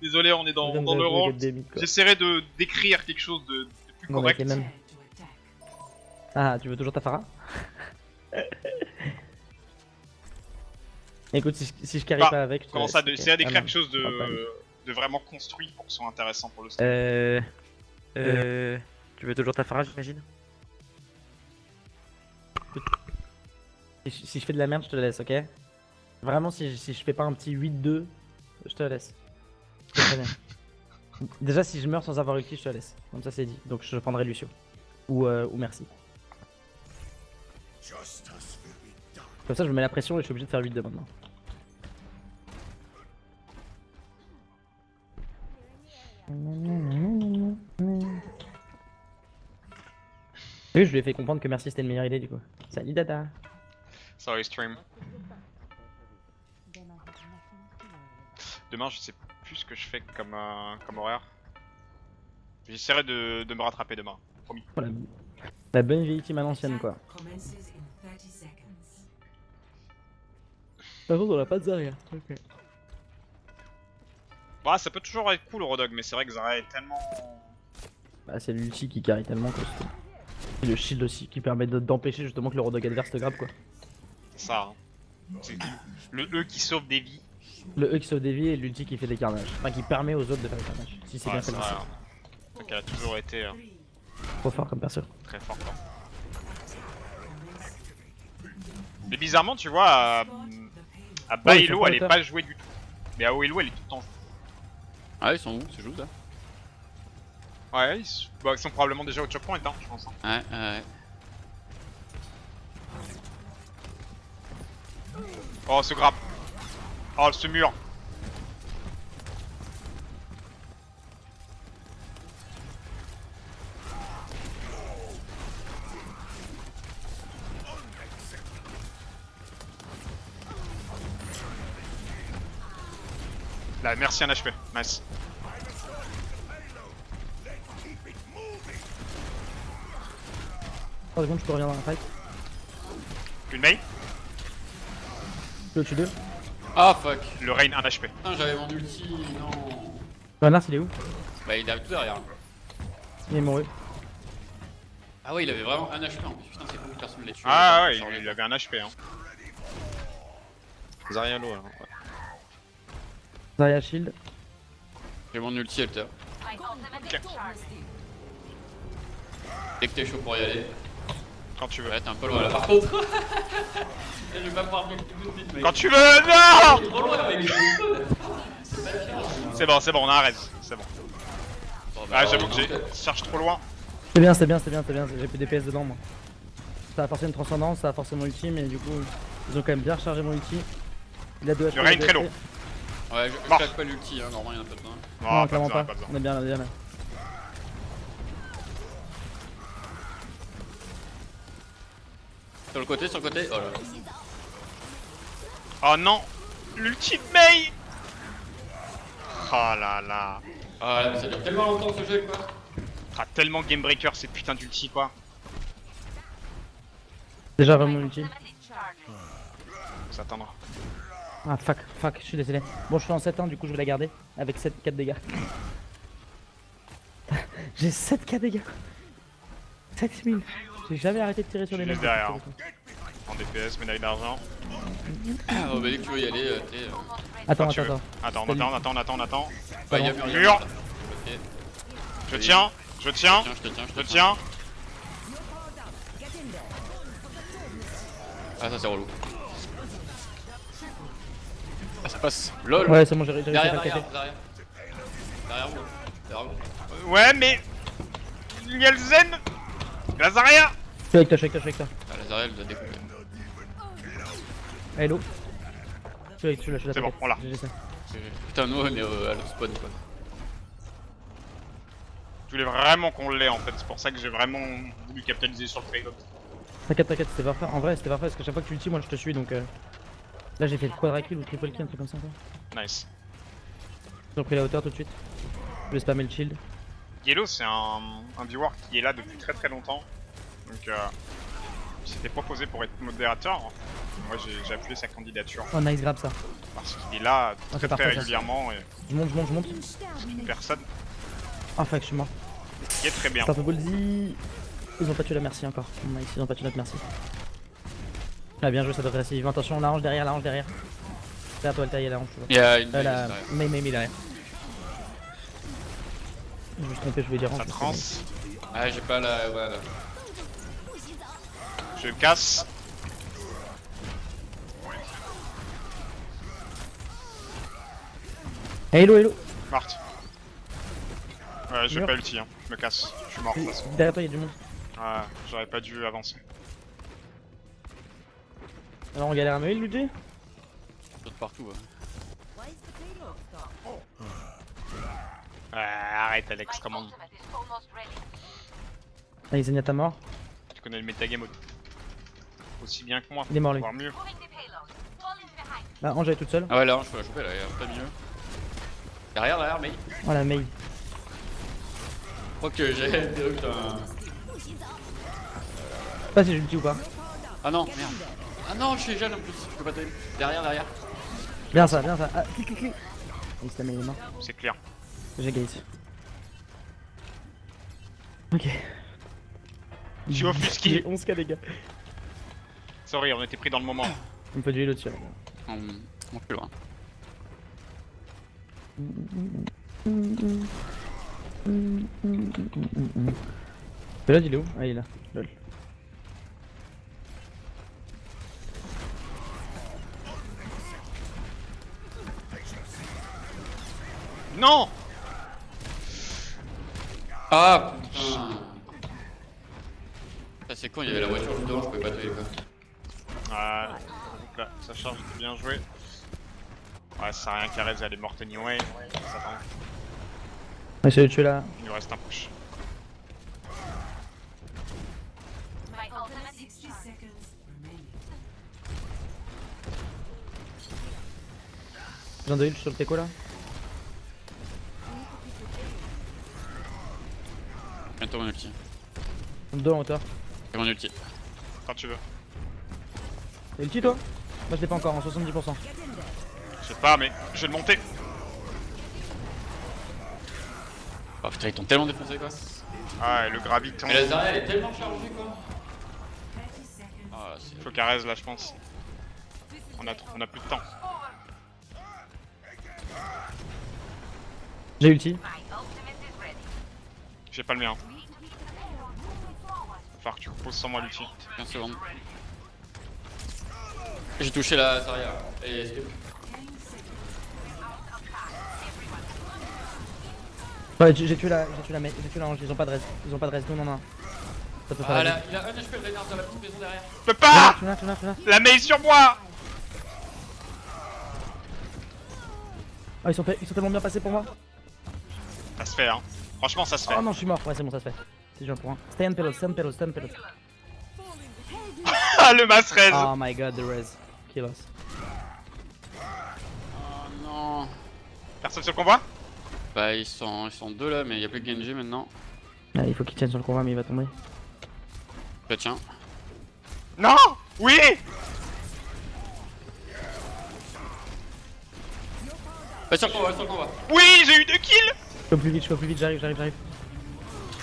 Désolé, on est dans le rang. J'essaierai de décrire quelque chose de plus correct. Ah, tu veux toujours ta Pharah? Écoute, si je carry Bah, pas avec. Comment ça, essayer d'écrire quelque chose Ah, de vraiment construit pour que ce soit intéressant pour le stream. Tu veux toujours ta Pharah, j'imagine? Si je fais de la merde, je te laisse, ok? Vraiment, si je fais pas un petit 8-2, je te laisse. Je te préviens. Déjà, si je meurs sans avoir ulti, je te laisse. Comme ça, c'est dit. Donc, je prendrai Lucio. Ou merci. Comme ça, je me mets la pression et je suis obligé de faire 8-2 maintenant. Oui, je lui ai fait comprendre que merci c'était une meilleure idée du coup. Salut Dada. Sorry stream. Demain je sais plus ce que je fais comme horaire. J'essaierai de me rattraper demain, promis. Voilà. La bonne vieille team à l'ancienne quoi. Par contre on a pas de Zarya. Ok. Bah ça peut toujours être cool Rodog, mais c'est vrai que Zarya est tellement... Bah c'est l'ulti qui carry tellement quoi. Et le shield aussi qui permet d'empêcher justement que le Rodog adverse te grappe quoi. C'est ça. Hein. C'est le E qui sauve des vies. Le E qui sauve des vies et l'ulti qui fait des carnages. Enfin qui permet aux autres de faire des carnages. Si c'est bien fait. Donc elle a toujours été trop fort comme perso. Très fort quoi. Mais bizarrement tu vois à bas elo elle est pas jouée du tout. Mais à haut elo elle est tout le temps jouée. Ah ils sont où? C'est joué ça? Ouais, ils sont probablement déjà au choke point hein, je pense. Ouais. Oh ce grappe. Oh ce mur. Là, merci un HP, nice. Par contre, je peux revenir dans la fight. Une main. Le tue 2. Ah fuck. Le rain 1 HP. Putain j'avais mon ulti, non. Renard il est où? Bah il est tout derrière. Il est mort. Ah ouais il avait vraiment un HP en plus, putain c'est fou que personne ne l'a tué. Ah ouais, il avait un HP hein. Zarya low alors. Ouais. Zarya shield. J'ai mon ulti Alter. Okay. Dès que t'es chaud pour y aller. Quand tu veux. Ouais t'es un peu loin là par contre. Je vais pas pouvoir me vite mec. Quand tu veux, non. Trop loin mec. C'est bon, on arrête, c'est bon. Bah, Ah j'avoue que j'ai charge trop loin. C'est bien, j'ai plus DPS dedans moi. Ça a forcé une transcendance, ça a forcé mon ulti, mais du coup, ils ont quand même bien rechargé mon ulti. Il a 2 HP. Le rain très lourd. Ouais, je claque pas l'ulti, hein, normalement y'en a pas besoin. Non, clairement pas. On est bien là. Sur le côté, oh là. Oh non. L'ulti de Mei. Oh là là. Ah là, mais ça dure tellement longtemps ce jeu quoi. Ah tellement game breaker cette putain d'ulti quoi. Déjà vraiment ulti. Faut s'attendre. Ah fuck, je suis désolé. Bon, je suis en 7-1, du coup je vais la garder avec 7-4 dégâts. J'ai 7k dégâts. 7000. J'ai jamais arrêté de tirer sur les mecs. Derrière. En DPS, médaille d'argent. Oh bah dès que tu veux y aller, t'es... Attends. Attends. Bah y'a plus rien. Mur. Ok. Je tiens. Je te tiens. Ah ça c'est relou. Ah ça passe. LOL. Ouais, c'est bon, j'ai réussi à faire Derrière vous. Ouais mais... Il y a le Zen. La Zarya. Je suis avec toi. Ah la Zarya elle nous a découpé. Hello. Je suis là. C'est bon, on l'a. Putain nous on est à le spawn quoi. Je voulais vraiment qu'on l'ait en fait, c'est pour ça que j'ai vraiment voulu capitaliser sur le trade-off. T'inquiète, c'était parfait. En vrai, c'était parfait parce que chaque fois que tu ulti, moi je te suis donc. Là, j'ai fait le quadra kill ou triple kill, un truc comme ça. Quoi. Nice. J'ai pris la hauteur tout de suite. Je vais spammer le shield. Yellow, c'est un viewer qui est là depuis très longtemps. Donc, il s'était proposé pour être modérateur. Moi j'ai appuyé sa candidature Oh nice grab ça. parce qu'il est là c'est très parfait, ça. régulièrement et Je monte, je monte, je monte. personne Ah fuck, je suis mort. qui est très bien. C'est un peu ballsy. Ils ont pas tué la merci encore. Nice, ils ont pas tué notre merci. Ah bien joué, ça devrait rester vivant. Attention, la hanche derrière, la hanche derrière. Derrière toi, le taille, la hanche. Il y a une. La... Mais derrière. Je me suis trompé, je voulais dire hanche. Ça mais trans, c'est Ah, j'ai pas la. Voilà. je casse. bon. Hello, hello. Morte. Ouais, j'ai Mur. pas ulti, hein. Je me casse. Je suis mort de toute façon. Derrière toi, il y a du monde. Ouais, j'aurais pas dû avancer. Alors on galère à me heal, Luigi. Saute partout. Arrête Alex, comment Allez, Zenyatta mort. tu connais le metagame aussi bien que moi, Il est mort, lui. voire mieux. Là, Ange elle est toute seule. Ah ouais, là, je peux la choper là, il y a pas mieux. Derrière, mais. Oh la Mei. Je crois que j'ai perdu un. Je sais pas si j'ai ulti ou pas. Ah non, merde. Ah non, je suis jeune en plus, je peux pas t'aider. Derrière. Bien ça, bien ça. Ah, clic. Il se la met les mains. C'est clair. J'ai gate. Ok. Je suis offusqué. J'ai 11k les gars. Sorry, on était pris dans le moment. On peut dueler au-dessus. On plus loin. Pelod il est où? Ah il est là. Lol. Non. Ah putain. Ça c'est con, il y avait la voiture juste devant, je pouvais pas tuer quoi. Donc là, ça charge de bien jouer. Ouais, ça sert à rien qu'Arez elle est morte anyway. Ça va. On va essayer de tuer là. Il nous reste un push. J'ai un de heal, je suis sur le teco là. Bientôt mon ulti. Deux en hauteur. C'est mon ulti. Quand tu veux. T'as ulti toi? Moi je l'ai pas encore en 70%. Je sais pas, mais je vais le monter. Oh putain, ils t'ont tellement défoncé quoi. Ah, et le graviton. Mais la Zarya elle est tellement chargée quoi. Ah, c'est. Faut qu'Arez là, je pense. On a plus de temps. J'ai ulti. J'ai pas le mien. Va falloir que tu reposes sans moi l'ulti. 15 secondes. J'ai touché la Zarya. Et escape. Ouais, j'ai tué la ange, ils ont pas de res. Ils ont pas de res, non. Ça peut faire Ah la là, il a un HP le Reinhardt dans la petite maison derrière. Je peux pas. Tu l'as. La mail sur moi. Oh, ils sont tellement bien passés pour moi. Ça se fait, hein. Franchement, ça se fait. Oh non, je suis mort. Ouais, c'est bon, ça se fait. C'est déjà un point. Stun pelot. Ah, le mass raise. Oh my god, the res. Kill us. Oh non. Personne sur le convoi. Bah ils sont deux là, mais il y a plus que Genji maintenant. Ah, il faut qu'il tienne sur le combat, mais il va tomber. Bah tiens. Non. Oui. Bah sur le combat. Oui, j'ai eu 2 kills. Je peux plus vite, j'arrive. Je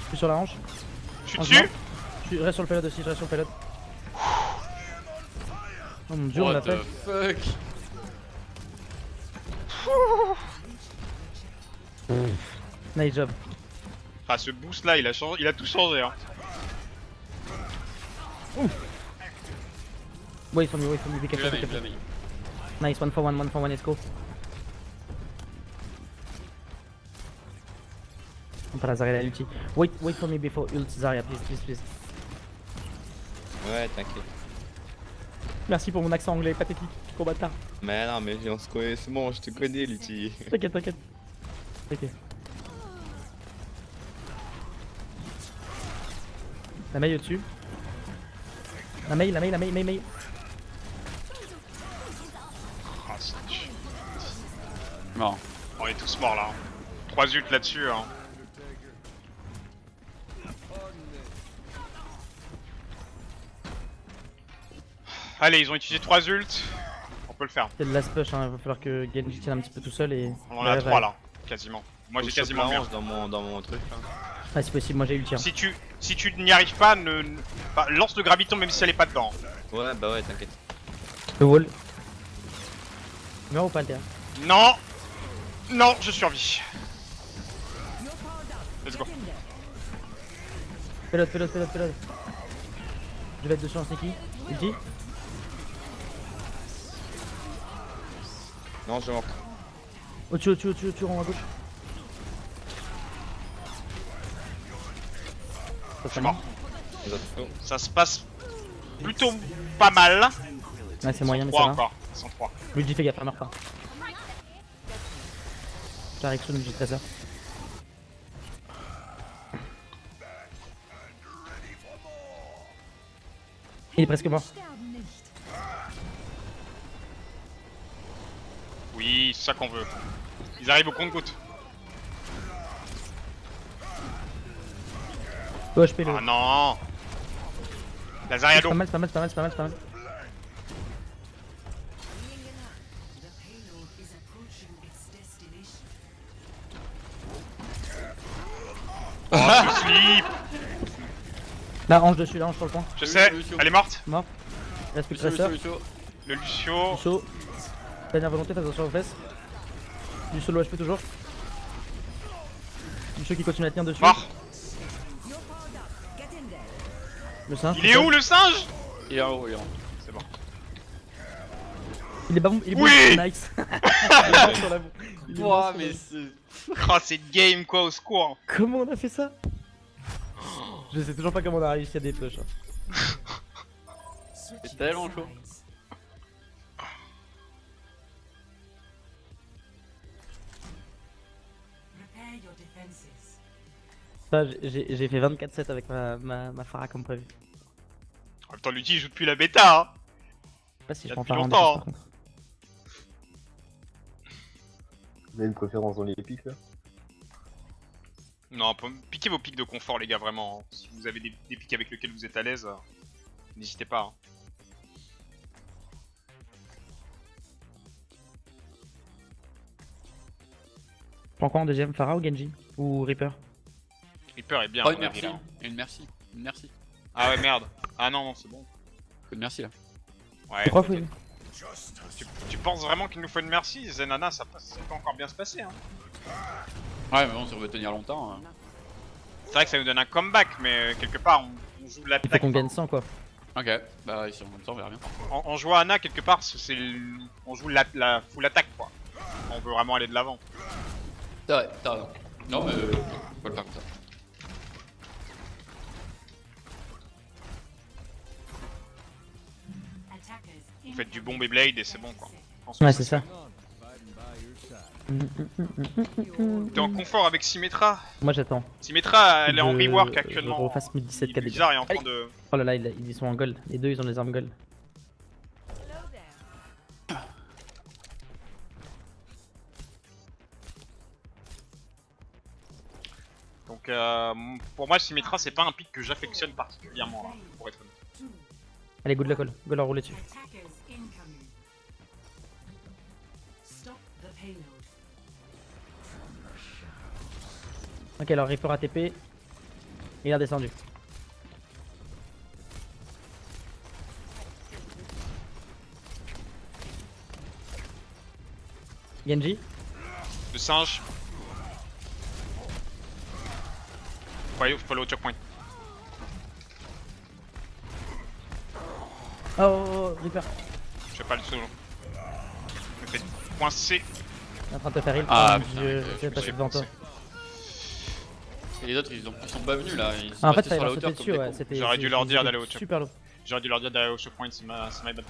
suis sur la hanche. Je suis Hanche dessus. mort. Je reste sur le pelot aussi, je reste sur le pelot. Oh mon dieu, on l'a What fait. the fuck. Nice job. Ah, ce boost là, il a tout changé, hein. Wait for me, be Je la careful. mets. Nice, one for one, let's go. On peut la Zarya la ulti. Wait for me before ult Zarya, please. Ouais, t'inquiète. Merci pour mon accent anglais pathétique, gros bâtard. Mais non, mais on se connaît, c'est bon, je te connais, Lutti. T'inquiète. Ok. La maille au-dessus. La maille. Ah, c'est... Mort. On est tous morts là. 3 ults là-dessus, hein. Allez, ils ont utilisé 3 ults. On peut le faire. C'est le last push, hein. Il va falloir que Genji tienne un petit peu tout seul et. On en a 3 là, quasiment. Moi j'ai Faut que je quasiment plonge bien. dans mon truc là. Ah, c'est possible, moi j'ai eu le tir. Si tu n'y arrives pas, bah, lance le graviton même si elle est pas dedans. Ouais, bah ouais, t'inquiète. Le wall. Meurs ou pas le terrain? Non. Non, je survis. Let's go. Pelote. Je vais être dessus en sneaky. Ulti. Non, je mort. Au-dessus, en à gauche. Ça Je suis serait mort. Vous êtes chaud. Ça se passe plutôt pas mal. Ouais, c'est moyen, mais 3 ça va. encore. 103. Luigi, fais gaffe, elle meurt pas. J'arrive sur Luigi, 13h. Il est presque mort. Oui, c'est ça qu'on veut. Ils arrivent au compte-goutte. Oh, je paye le. Ah non. C'est Lazariado. pas mal. Oh, ce slip. Là, Ange dessus, là, Ange sur le point. Je sais, elle est morte. Mort. Il reste plus que Lucio, 13h. Lucio. Le Lucio. Lucio. Dernière volonté, fais attention aux fesses. Lucio low HP toujours. Lucio qui continue à tenir dessus. Mort. Le singe. Il est où le singe? Il est en haut, il est en haut. C'est bon. Il est bon, il est bon. Oui. Nice. Il est bon sur la boue. Il est bon Ouah, sur mais la boue. c'est. Oh, cette game quoi, au secours. Comment on a fait ça? Je sais toujours pas comment on a réussi à des push. Hein. C'est tellement chaud. Ça, j'ai fait 24-7 avec ma Pharah comme prévu. En même temps, Luigi il joue depuis la bêta. Hein. Je sais pas si Il y je a peux en depuis faire un longtemps, défense, par contre. Vous avez une préférence dans les pics là? Non, piquez vos pics de confort, les gars, vraiment. Hein. Si vous avez des pics avec lesquels vous êtes à l'aise, n'hésitez pas. Hein. Prends quoi en deuxième, Pharah ou Genji? Ou Reaper? Reaper est bien. Oh, à une mon avis, merci. là. Une merci. Une merci. Ah ouais, merde. Ah non, non, c'est bon. Une merci là. Ouais. Tu crois, Fouine? Tu penses vraiment qu'il nous faut une merci? Zenana, ça peut encore bien se passer. Hein. Ouais, mais bon, si on veut tenir longtemps. C'est vrai que ça nous donne un comeback, mais quelque part, on joue Il faut l'attaque. qu'on gagne 100 quoi. Ok, bah ici en même temps, on verra bien. On joue à Ana, quelque part, on joue la full attaque, quoi. On veut vraiment aller de l'avant. C'est vrai, t'as raison. Non, mais faut le faire comme ça. Vous faites du bon Beyblade et c'est bon, quoi. Ouais, c'est ça. T'es en confort avec Symmetra. Moi j'attends. Symmetra, elle est en Je- rework Je actuellement. refasse 1017 KD. Blizzard est en train de... Oh là là, ils sont en gold. Les deux ils ont des armes gold. Donc pour moi, Symmetra, c'est pas un pick que j'affectionne particulièrement, là, pour être honnête. Allez, good luck, go leur rouler dessus. Ok, alors Reaper ATP. Il est redescendu. Genji. Le singe. Faut aller au checkpoint. Oh, Reaper. Je fais pas le solo. Je me fais coincer. Il est en train de te faire heal. Ah, mon putain, dieu, je j'ai me passé suis devant toi. coincé. Et les autres, ils sont pas venus là. Ils sont Ah, en fait, restés ça sur la leur sauter hauteur dessus, comme ouais. des cons. c'était- J'aurais dû leur dire c'était d'aller au check. Super low. J'aurais dû leur dire d'aller au checkpoint, c'est my bad.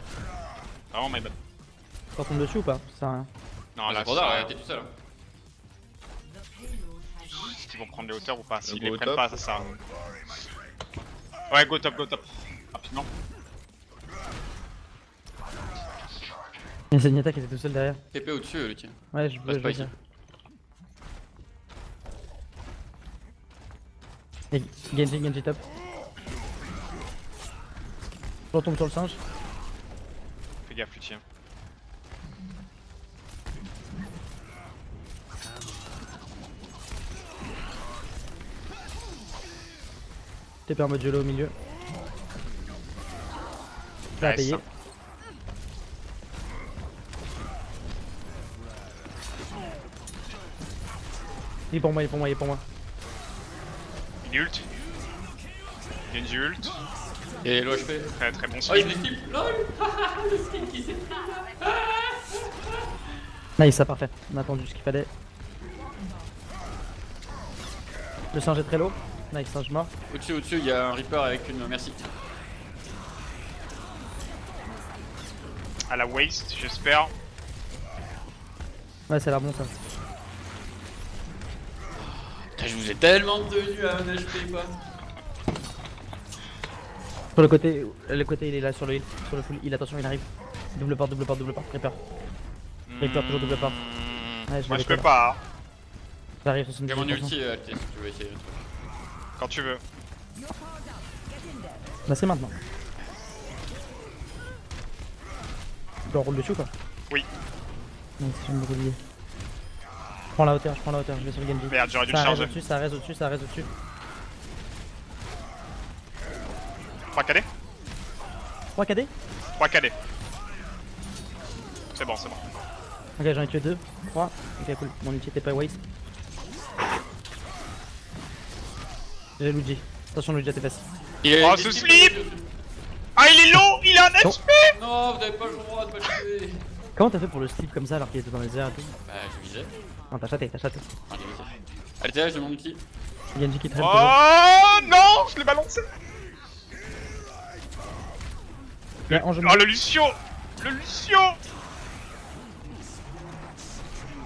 Vraiment my bad. T'en tombes dessus ou pas? Ça sert à rien. Non, Ah, là, c'est trop tard, t'es tout seul. Hein. est-ce qu'ils vont prendre les hauteurs ou pas? S'ils Go les au prennent top. pas, ça sert à rien. Ouais, go top. Rapidement. Il y a Zenyatta qui était tout seul derrière. TP au-dessus, le tien. Ouais, je Passe veux pas dire. ici. Et Genji top. Je retombe sur le singe. Fais gaffe, Lucie. TP en mode YOLO au milieu. Prêt à Nice. payer. Il est pour moi, il est pour moi, il est pour moi. Il ult. Genji ult. Et l'OHP. Très très bon Oh, il skill. me skip. LOL. Le skip qui s'est Nice, ça parfait. On a attendu ce qu'il fallait. Le singe est très low. Nice, singe mort. Au-dessus, il y a un Reaper avec une. Merci. À la waste, j'espère. Ouais, ça a l'air bon ça. Putain, je vous ai tellement tenu à 1 HP quoi. Sur le côté il est là sur le heal, sur le full heal, attention il arrive. Double porte, Reaper. Reaper toujours double porte. Ouais, Moi je l'avais peux là. pas, hein. J'arrive Il y a mon 78%. ulti, Alté, si tu veux essayer le truc. Quand tu veux. Bah c'est maintenant. Tu peux en roule dessus quoi? Oui. Non, si je me relier. Je prends la hauteur, je vais sur le Genji. Merde, j'aurais dû le Ça reste charger. au-dessus, ça reste au-dessus, ça reste au-dessus. 3 KD 3 KD? 3 KD. C'est bon, c'est bon. Ok, j'en ai tué 2, 3. Ok, cool. Mon ulti était pas waste. J'ai Luigi. Attention, Luigi à tes fesses. Oh, ce slip. Ah, il est low. Il a un Oh. HP. Non, vous n'avez pas le droit de pas le tuer. Comment t'as fait pour le slip comme ça alors qu'il était dans les airs et tout? Bah, je visais. Non, t'as chaté, t'as chaté. Ah, j'ai visé. Alté, j'ai mon ulti. Genji qui traîne toujours. Oh non, je l'ai balancé. Ouais, en jeu. Oh, le Lucio. Le Lucio.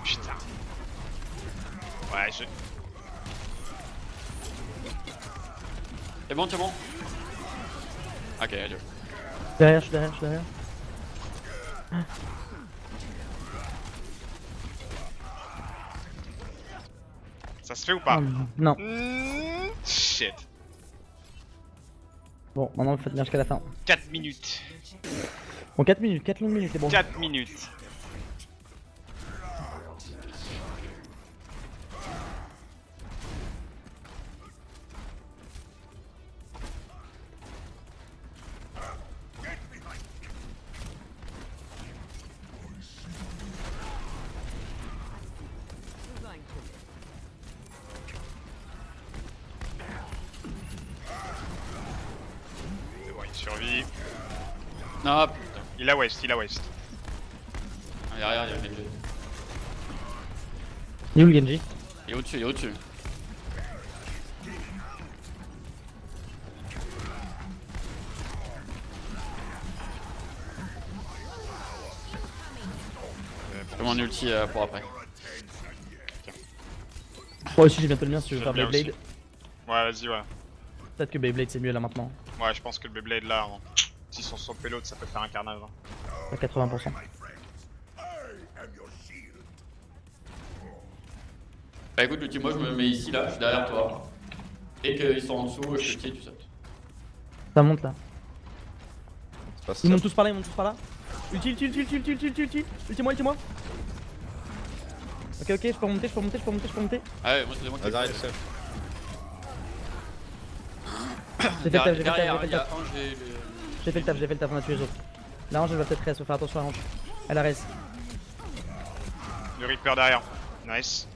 Putain. Ouais, je... C'est bon, c'est bon. Ok, adieu. Derrière, je suis derrière. Ça se fait ou pas? Non. Shit. Bon, maintenant vous faites bien jusqu'à la fin. 4 minutes. Bon, 4 minutes, 4 longues minutes, c'est bon. 4 minutes. C'est bon, il survit. Non, putain. Il a waste, il a waste. Ah, derrière, il y a le Genji. Il est où le Genji? Il est au-dessus, il est au-dessus. J'ai mon ulti pour après. Moi aussi j'ai bientôt le mien si tu veux J'aime faire bien Beyblade. Ouais, vas-y, ouais. Peut-être que Beyblade c'est mieux là maintenant. Ouais, je pense que le Beyblade là, hein, s'ils sont sur le payload, ça peut faire un carnage. Hein. À 80%. Bah écoute, l'ulti, moi je me mets ici là, je suis derrière toi. Et qu'ils sont en dessous, je te tire, tu sautes. Ça monte là. C'est pas Ils ça. montent tous par là, Ulti. Ulti-moi. Ok, je peux remonter. Ah ouais, moi c'est moi qui Vas-y, arrête, chef. J'ai fait le taf, derrière, il y a Ange et le... j'ai fait le taf, on a tué les autres. La Ange elle va peut-être reste, faut faire attention à la Ange. Elle a res. Le Reaper derrière. Nice.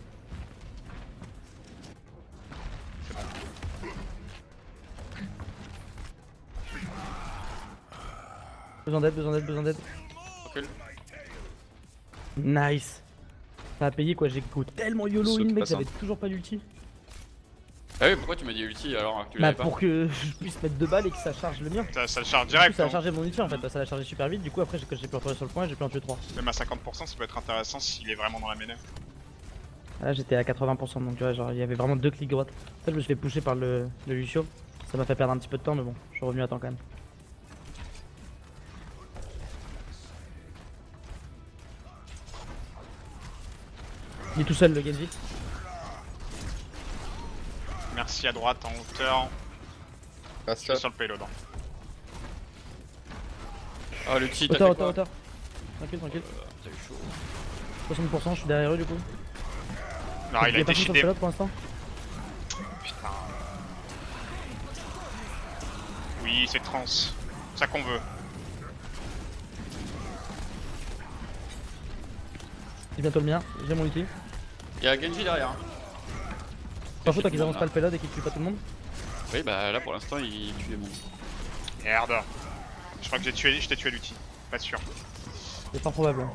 Besoin d'aide. Recule. Nice. Ça a payé quoi, j'ai go tellement YOLO Saute in mec, pas j'avais simple. toujours pas l'ulti. Ah oui, pourquoi tu m'as dit ulti alors que tu Bah l'avais pas? pour que je puisse mettre 2 balles et que ça charge le mien. Ça le charge Du coup, direct. ça a Hein. chargé mon ulti en fait, ça l'a chargé super vite, du coup après quand j'ai pu retourner sur le point, j'ai pu en tuer 3. Même à 50%, ça peut être intéressant s'il est vraiment dans la mêlée. Là j'étais à 80% donc tu vois, genre il y avait vraiment 2 clics droite. En fait je me suis fait pousser par le Lucio, ça m'a fait perdre un petit peu de temps mais bon, je suis revenu à temps quand même. Il est tout seul le Genji. Merci à droite en hauteur. Passe Je ça. suis sur le payload. Hein. Ah, l'ulti, t'as fait quoi? Hauteur. tranquille, tranquille. T'as eu chaud. 60%, je suis derrière eux du coup. Non, il a été pas sur le shieldé. pilote pour l'instant. Putain. Oui, c'est trans. Ça qu'on veut. C'est bientôt le mien, j'ai mon ulti. Y'a Genji derrière. Hein. T'en fous, toi qu'ils avancent pas le payload et qu'ils tuent pas tout le monde? Oui, bah là pour l'instant il tue les monstres. Merde. Je crois que je t'ai tué à l'outil. Pas sûr. C'est pas probable.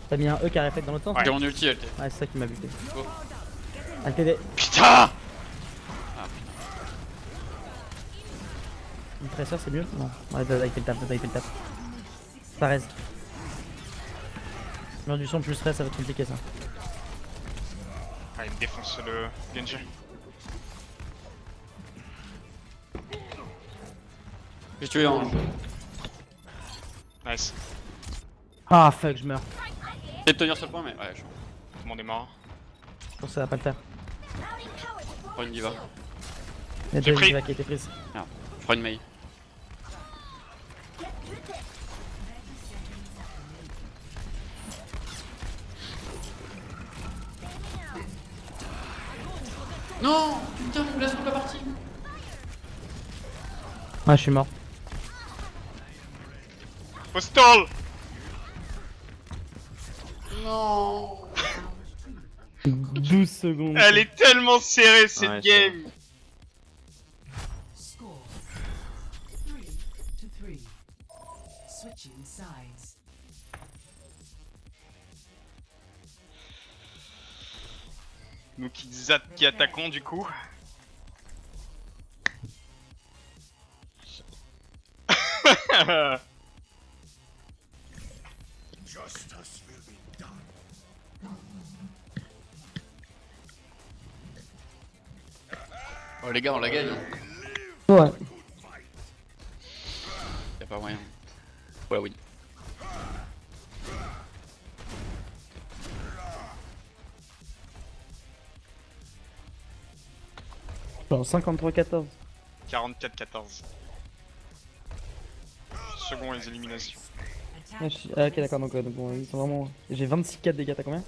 T'as mis un E qui a réfléchi dans l'autre sens? Ouais. J'ai mon ulti, LT. Ouais, c'est ça qui m'a buté. Go. LTD. Putain. Une tresseur c'est mieux? Non. Ouais, Dada il fait le taf, Dada il fait le taf. Ça reste. Mur du son plus stress, ça va être compliqué ça. Ah, il me défonce le Genji. J'ai tué un. Nice. Ah fuck, je meurs. J'essaie de tenir ce point, mais ouais, je Tout le monde est mort. Je pense que ça va pas le faire. prends une diva. Il y a J'ai déjà pris. une diva qui a été prise. Merde, je prends une Mei. Non, putain, il me laisse toute la partie. Ouais, je suis mort. Postal. Non. 12 secondes. Elle est tellement serrée cette Ouais, game. Score 3-3. Switching sides. Nous qui attaquons du coup. Oh les gars, on la gagne. Ouais. Y'a pas moyen. Voilà, win. Genre 53-14. 44-14. Second les éliminations. Ah, ok d'accord, donc bon, ils sont vraiment... J'ai 26k de dégâts, t'as combien?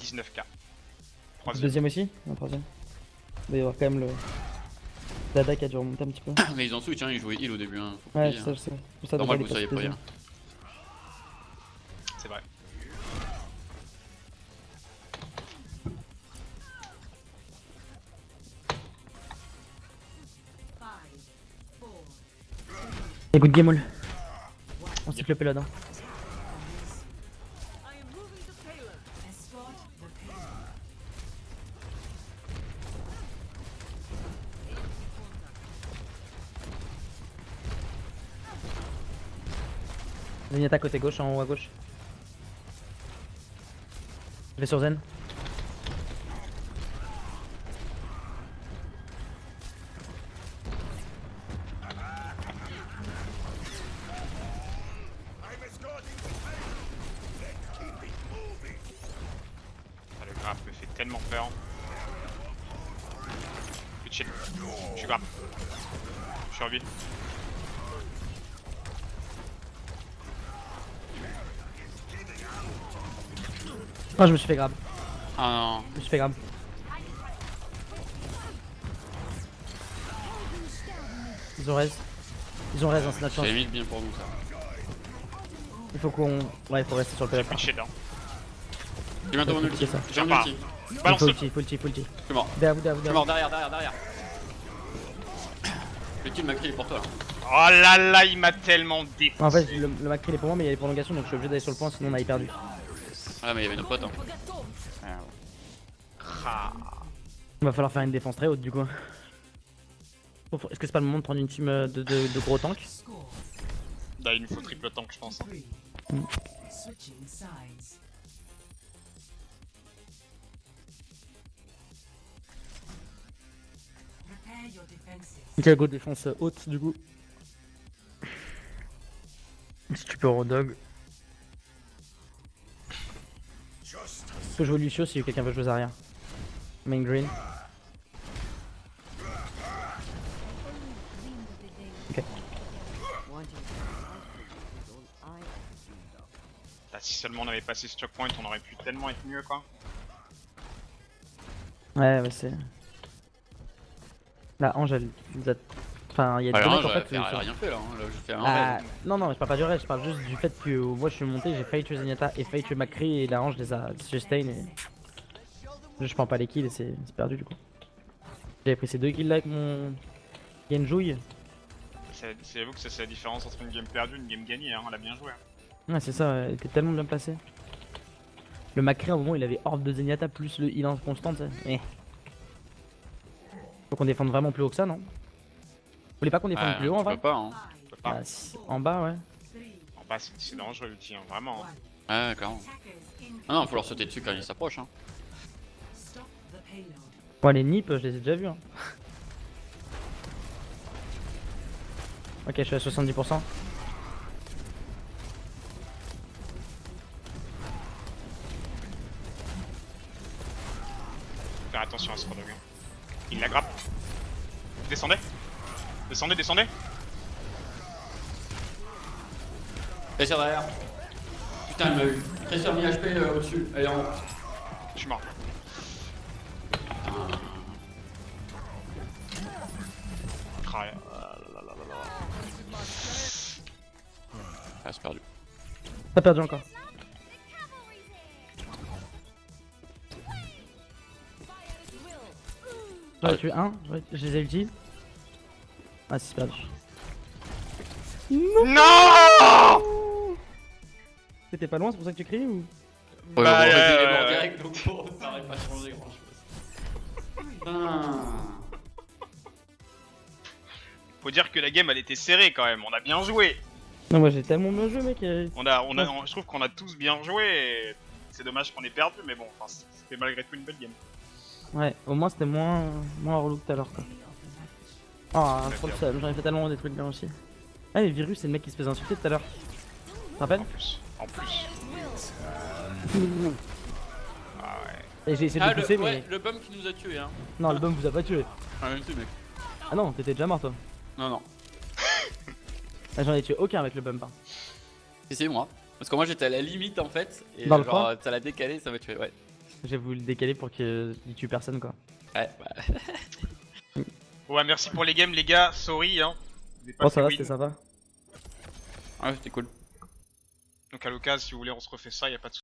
19k. Troisième. Deuxième aussi? Non, troisième. Il va y avoir quand même le... Dada qui a dû remonter un petit peu. Mais ils ont switch, hein, ils jouaient heal au début. Hein. Faut Ouais, oublier, je sais, hein. je sais. Pour ça, Normal Dada, que vous il est soyez passé pas deuxième. C'est vrai. Et good game all. On cycle le payload hein. Escort the payload. Zen attaque côté gauche, en haut à gauche. Je vais sur Zen. Ah, le grappe me fait tellement peur. Good shit. Je suis grappe. Je suis en ville. Oh, je me suis fait grab. Ah non. Je me suis fait grab. Ils ont raise. Ils ont raise, hein, c'est notre chance. C'est limite bien pour nous ça. Il faut qu'on... Ouais, il faut rester sur le J'ai payload. plus de shit hein. J'ai bientôt mon C'est ulti. ça. J'ai un Pas. ulti. Il Balance faut le. ulti, il faut ulti, il faut ulti. Je suis mort. Derrière vous, derrière vous, Je suis derrière mort derrière, derrière, derrière. L'ulti de Macri est pour toi là. Oh là là, il m'a tellement défoncé. vous. En fait, le Macri il est pour moi, mais il y a les prolongations, donc je suis obligé d'aller sur le point, sinon on a perdu. Ah mais il y avait nos potes hein. Ah. Il va falloir faire une défense très haute du coup. Est-ce que c'est pas le moment de prendre une team de gros tanks? Score Là, il nous faut triple tank, je pense. 3. Switching sides. Prepare your defenses. Ok, go défense haute du coup. Si tu peux Rodog. Je peux jouer Lucio si quelqu'un veut jouer Zarya. Main green. Ok. si seulement on avait passé ce checkpoint, on aurait pu tellement être mieux quoi. Ouais, c'est. La Ange, elle nous a. Enfin, il y a des Alors, mecs en fait. elle a rien fait là, hein. Là, je fais un Ah, raid. non, non, je parle pas du reste, je parle juste du fait que moi je suis monté, j'ai failli tuer Zenyatta et failli tuer Macri et la Ange les a sustain et. Je prends pas les kills et c'est perdu du coup. J'avais pris ces 2 kills là avec mon Genjouille. J'avoue que ça, c'est la différence entre une game perdue et une game gagnée, hein. Elle a bien joué. Hein. Ouais, c'est ça, elle était tellement bien placée. Le Macri à un moment il avait Orbe de Zenyatta plus le heal constant, tu sais. Faut qu'on défende vraiment plus haut que ça, non? Vous voulez pas qu'on défende plus haut en Tu vrai? peux pas, hein. Je peux pas. Bah, en bas, ouais. En bas, c'est dangereux l'outil, hein, vraiment. Hein. Ouais, clairement. Ah non, faut leur sauter dessus quand ils s'approchent, hein. Stop the payload. Bon, les nips, je les ai déjà vus. Hein. Ok, je suis à 70%. Faire attention à ce Rodog. Il la grappe. Descendez. Descendez, descendez. Tracer derrière. Putain, il m'a eu. Tracer 1000 HP au-dessus. Elle est en haut. Je suis mort. Ah, Ah, c'est perdu. T'as perdu encore. J'en ai tué un, je les ai ulti. Ah, c'est perdu. Non. T'étais pas loin, c'est pour ça que tu cries ou? Ouais, Bah, bon, il est mort ouais. direct, donc bon, ça aurait pas changé grand chose. Putain. Faut dire que la game elle était serrée quand même. On a bien joué. Non, moi j'ai tellement bien joué, mec. Je trouve qu'on a tous bien joué. Et c'est dommage qu'on ait perdu, mais bon, enfin, c'était malgré tout une belle game. Ouais, au moins c'était moins relou que tout à l'heure quoi. Ah, trop le seum, j'en ai fait tellement des trucs bien aussi. Ah, les virus, c'est le mec qui se faisait insulter tout à l'heure. Tu te rappelles? En plus. Ah ouais. Et j'ai essayé de Ah, le pousser, mais. ouais, le bum qui nous a tués, hein. Non, le bum vous a pas tué. Ah, même si, mec. Ah non, t'étais déjà mort toi. Non, non. Ah, j'en ai tué aucun avec le bump. Hein. Si, c'est moi. Parce que moi j'étais à la limite en fait. Et Dans le genre, coin ça l'a décalé, ça m'a tué, ouais. J'ai voulu le décaler pour qu'il tue personne quoi. Ouais, bah. Ouais, merci pour les games, les gars. Sorry, hein. Vous avez pas Oh, fait ça va, win. c'était sympa. Ouais, c'était cool. Donc à l'occasion, si vous voulez, on se refait ça, y a pas de souci.